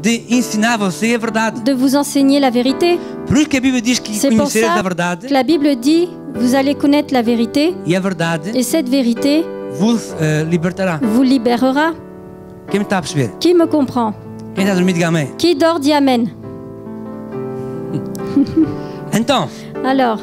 de ensinar você a verdade. de vous enseigner la vérité. Por isso que a Bíblia diz que C'est pour conhecereis ça a verdade que la Bible dit, vous allez connaître la vérité, e a verdade et cette vérité vos libertará. vous libérera. Quem me está a perceber? Qui me comprend? Quem está a dormir, diga amém. Qui dort dit Amen. Então, Alors,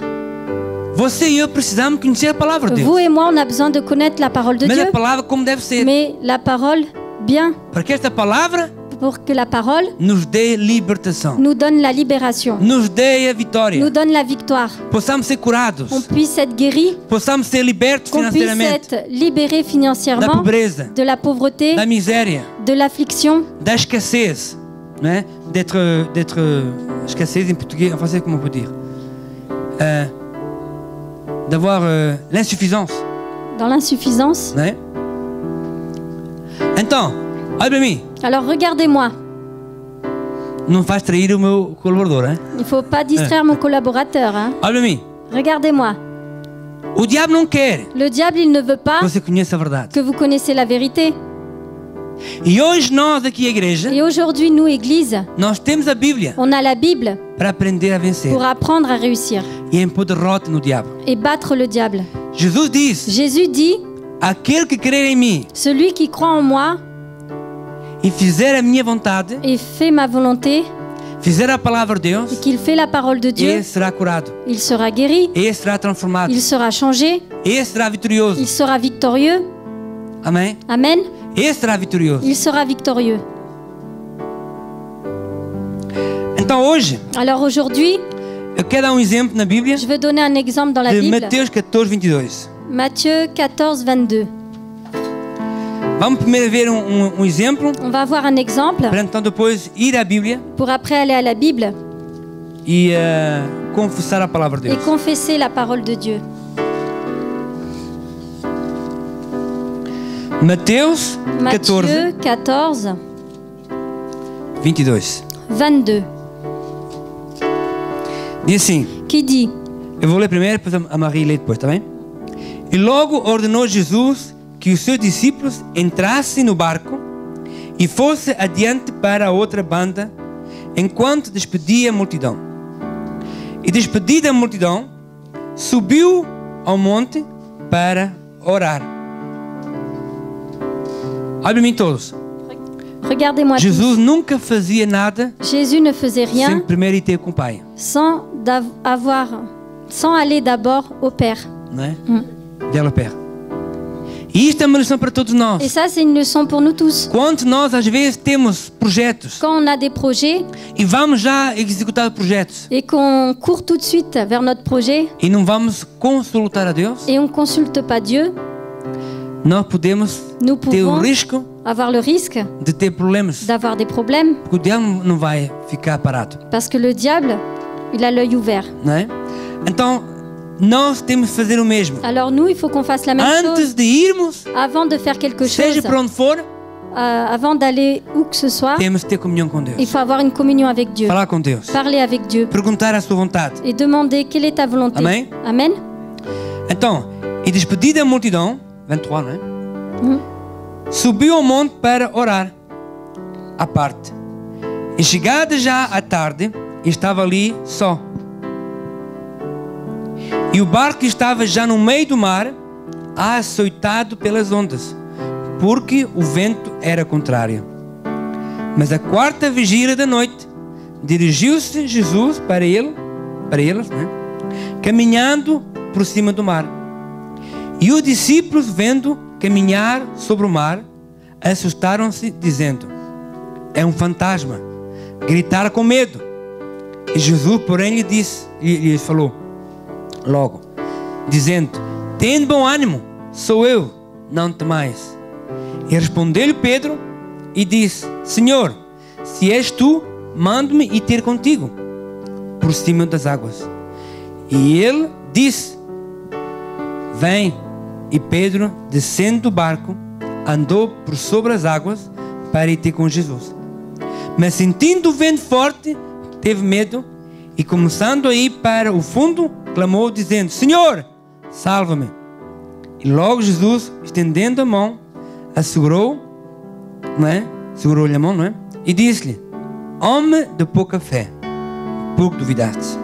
você e eu precisamos conhecer a palavra de Deus. vous et moi, on a besoin de connaître la parole de Mas Dieu, a palavra como deve ser. mais la parole bien, Para que esta palavra pour que la parole nos dê libertação, nous donne la libération, nos dê a vitória, nous donne la victoire, possamos ser curados, on puisse être guéri, possamos ser libertos qu'on puisse financeiramente être libéré da financièrement pobreza, de la pauvreté, da miséria, de l'affliction, da escassez, né? D'être escassez em português, en français comment on peut dire, d'avoir l'insuffisance, dans l'insuffisance. né? Então, olha para mim, Alors regardez-moi, não faz trair o meu colaborador, hein? il ne faut pas distraire mon collaborateur. Hein. Olha para mim, Regardez-moi, o diabo não quer le diable, il ne veut pas que você conheça a verdade. que vous connaissiez la vérité. E hoje nós aqui a igreja, Et aujourd'hui, nous, Église, nós temos a Bíblia on a la Bible para aprender a vencer pour apprendre à réussir e impor derrota no diabo. et battre le diable. Jesus diz: Jésus dit, aquele que crer em mim celui qui croit en moi e fizer a minha vontade, et fait ma volonté, fizer a palavra de et Deus, qu'il fait la parole de Dieu, ele será curado, il sera guéri, ele será transformado, il sera changé, ele será vitorioso. il sera victorieux. Amém? Amen. Ele será vitorioso. Il sera victorieux. Então hoje, Alors aujourd'hui, eu quero dar exemplo na Bíblia je vais donner un exemple dans la de Bible. Mateus 14, 22. Matthieu 14, 22. Vamos primeiro ver exemplo, On va voir un exemple para então depois ir à Bíblia pour après aller à la Bible e confessar a palavra de et Deus. confesser la parole de Dieu. Mateus 14, Matthieu 14, 22. 22, Diz assim, qui dit, eu vou ler primeiro, depois a Maria lê depois, tá bem? E logo ordenou Jesus que os seus discípulos entrassem no barco e fosse adiante para a outra banda, enquanto despedia a multidão. E despedida a multidão, subiu ao monte para orar. Olha para mim todos. regardez-moi tous. Jesus nunca fazia nada Jésus ne faisait sem rien primeiro ir ter com o Pai, sans aller d'abord au Père. não é? Vers le Père. E isto é uma lição para todos nós. Et ça, c'est une leçon pour nous tous. Quando nós às vezes temos projetos Quand on a des projets e vamos já executar projetos et qu'on court tout de suite vers notre projet e não vamos consultar a Deus, et on ne consulte pas Dieu, nós podemos nous ter o pouvons risco avoir le risque de ter problemas, d'avoir des problèmes porque o diabo não vai ficar parado, parce que le diable, il a l'œil ouvert. não é? Então nós temos que fazer o mesmo. Alors nous, il faut qu'on fasse la même Antes chose de irmos, avant de faire quelque seja chose, para onde for, avant d'aller où que ce soit. temos que ter comunhão com Il Deus, faut avoir une communion avec Dieu, falar com Deus, parler avec Dieu perguntar a sua vontade. et demander quelle est ta volonté. Amen. Amen. Então, e despedida a multidão, 23, não é? Subiu ao monte para orar à parte. E chegada já à tarde, estava ali só. E o barco estava já no meio do mar, açoitado pelas ondas, porque o vento era contrário. Mas à quarta vigília da noite, dirigiu-se Jesus para eles, né? Caminhando por cima do mar. E os discípulos, vendo caminhar sobre o mar, assustaram-se, dizendo: é um fantasma. Gritaram com medo. E Jesus, porém, lhes falou logo, dizendo: tende bom ânimo, sou eu, não temais. E respondeu-lhe Pedro e disse: Senhor, se és tu, manda-me ir ter contigo por cima das águas. E ele disse: vem. E Pedro, descendo do barco, andou por sobre as águas para ir ter com Jesus. Mas sentindo o vento forte, teve medo e, começando a ir para o fundo, clamou dizendo: Senhor, salva-me. E logo Jesus, estendendo a mão, segurou-lhe a mão, não é? E disse-lhe: homem de pouca fé, por que duvidaste?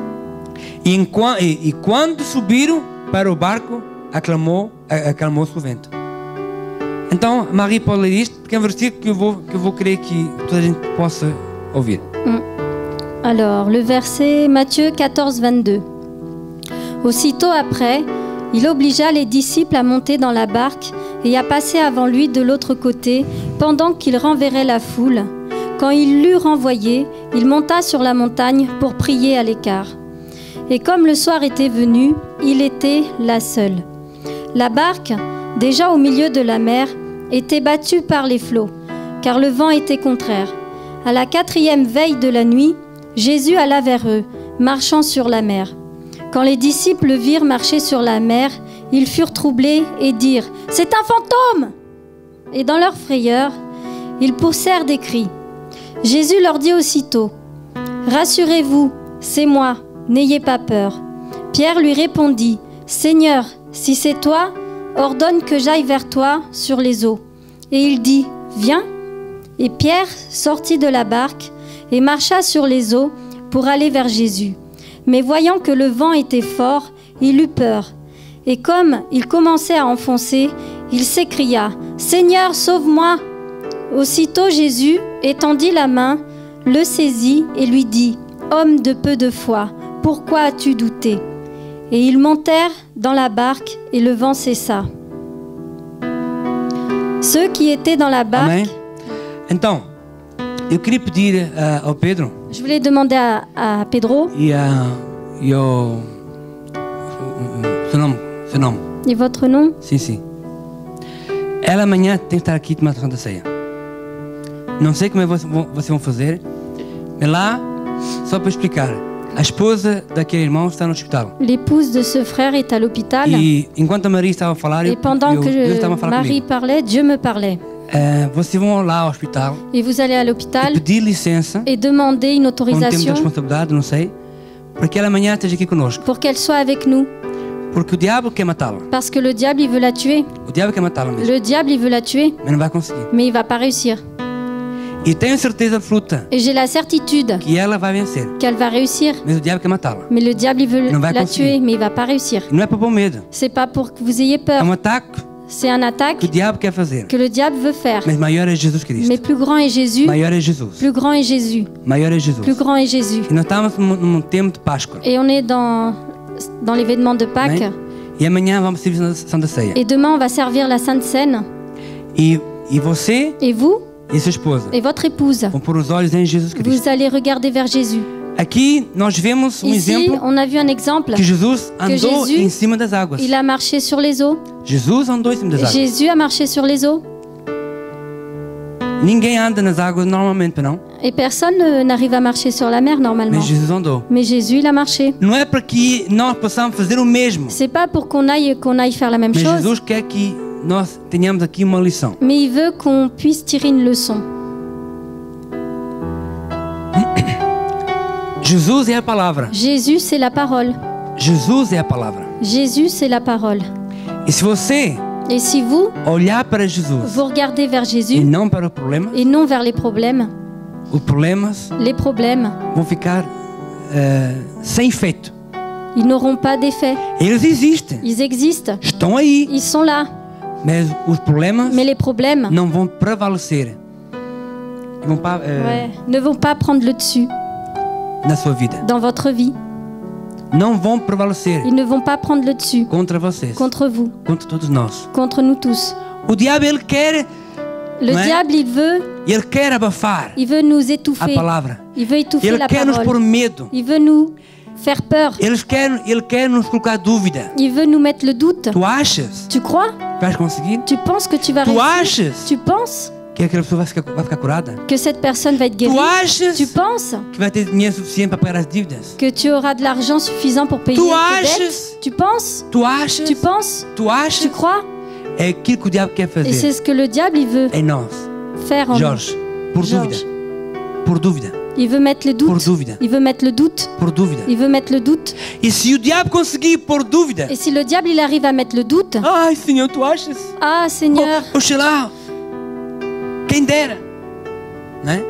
E quando subiram para o barco, acalmou-se o vento. Então, Marie pode ler isto, porque é um versículo que eu vou querer que toda a gente possa ouvir. Alors, le verset Matthieu 14, 22. Aussitôt après, il obligea les disciples à monter dans la barque et à passer avant lui de l'autre côté, pendant qu'il renverrait la foule. Quand il l'eut renvoyé, il monta sur la montagne pour prier à l'écart. Et comme le soir était venu, il était là seul. La barque, déjà au milieu de la mer, était battue par les flots, car le vent était contraire. À la 4e veille de la nuit, Jésus alla vers eux, marchant sur la mer. Quand les disciples le virent marcher sur la mer, ils furent troublés et dirent « C'est un fantôme !» Et dans leur frayeur, ils poussèrent des cris. Jésus leur dit aussitôt « Rassurez-vous, c'est moi, n'ayez pas peur. » Pierre lui répondit « Seigneur, si c'est toi, ordonne que j'aille vers toi sur les eaux. » Et il dit « Viens !» Et Pierre sortit de la barque et marcha sur les eaux pour aller vers Jésus. Mais voyant que le vent était fort, il eut peur. Et comme il commençait à enfoncer, il s'écria « Seigneur, sauve-moi !» Aussitôt Jésus étendit la main, le saisit et lui dit « Homme de peu de foi, pourquoi as-tu douté ?» Et ils montèrent dans la barque et le vent cessa. Ceux qui étaient dans la barque... Amém? Então, eu queria pedir ao Pedro Je voulais demander à Pedro e ao seu nome. et votre nom. Sim, sim. Ela amanhã tem que estar aqui tomar a Santa Ceia. Não sei como é vocês vão fazer, mas lá, só para explicar, a esposa daquele irmão está no hospital. L'épouse de ce frère est à l'hôpital. E enquanto a Maria estava a falar, Et pendant Deus estava a que falar Marie comigo. parlait, Dieu me parlait. Vocês vão lá ao hospital Et vous allez à e l'hôpital pedir licença, et demander une com um tempo de autorisation responsabilidade, não sei, para que ela amanhã esteja aqui conosco. pour qu'elle soit avec nous. Porque o diabo quer matá-la. Parce que le diable, il veut la tuer. O diabo quer matá-la mesmo, Le diable, il veut la tuer, mas não vai conseguir. mais il va pas réussir. E tenho certeza absoluta Et j'ai la certitude que ela vai vencer, qu'elle va réussir. mas o diabo quer matá-la. Mais le diable, il veut Non, va la continuer. tuer, mais il va pas réussir. E não é para pôr medo, C'est pas pour que vous ayez é peur. ataque C'est un attaque que o diabo quer fazer. que le diable veut faire. Mas maior é Jesus Cristo. Mais plus grand est Jésus. Maior é Jesus. Plus grand est Jésus. Maior é Jesus. Plus grand est Jésus. E nós estamos num tempo de Páscoa. Et on est dans l'événement de Pâques. Amém? E amanhã vamos servir a Santa Ceia. Et demain, on va servir la Sainte Seine. E você Et vous e sua esposa et votre épouse, vão pôr os olhos em Jesus Cristo. vous allez regarder vers Jésus. Aqui nós vemos Ici, exemplo on a vu un exemple. que Jesus andou Jésus, em cima das águas. Il a marché sur les eaux. Jesus andou em cima das águas. Jésus a marché sur les eaux. Ninguém anda nas águas normalmente, não? Et personne n'arrive à marcher sur la mer normalement. Mas Jesus andou. Mais Jésus, il a marché. Não é para que nós possamos fazer o mesmo. C'est pas pour qu'on aille faire la même Mas chose, Jesus quer que nós tenhamos aqui uma lição. mais il veut qu'on puisse tirer une leçon. Jesus é a palavra. Jésus, c'est la parole. Jesus é a palavra. Jésus, c'est la parole. E se você Et si vous, olhar para Jesus vous regardez vers e Jésus não para o problema, et non vers les problèmes os problemas vão ficar sem efeito. ils n'auront pas d'effet. Eles existem, Ils existent. estão aí, Ils sont là. mas os problemas Mais les problèmes não vão prevalecer. Vão ne vont pas prendre le dessus na sua vida. dans votre vie. Não vão prevalecer Ils ne vont pas prendre le dessus contra vocês, contre vous, contra todos nós. contre nous tous. O diabo ele quer Le diable, ele quer abafar il veut nous a étouffer. palavra. Il veut étouffer Ele la quer nos pôr parole. medo. Il veut nous faire peur. Ele quer nos colocar dúvida. Il veut nous mettre le doute. Tu achas Tu crois? que vais conseguir? Tu penses que tu vas Tu réussir? achas Tu penses que aquela pessoa vai ficar curada? que cette personne va être Tu guérie? achas Tu penses que vai ter dinheiro suficiente para pagar as dívidas? que tu auras de l'argent suffisant pour payer Tu tes achas? dettes? Tu penses? Tu achas? Tu penses? Tu achas? Tu crois? É aquilo que o diabo quer Et fazer c'est ce que le diable, il veut em nós. faire en nous. Jorge, por Jorge. dúvida. Por dúvida. Il veut mettre le Por doute. dúvida. Il veut mettre le doute. Por dúvida. Il veut mettre le doute. E se o diabo conseguir pôr dúvida? Et si le diable, il arrive à mettre le doute, Ai, Senhor, tu achas? ah Seigneur, Oxalá. Quem dera. Né?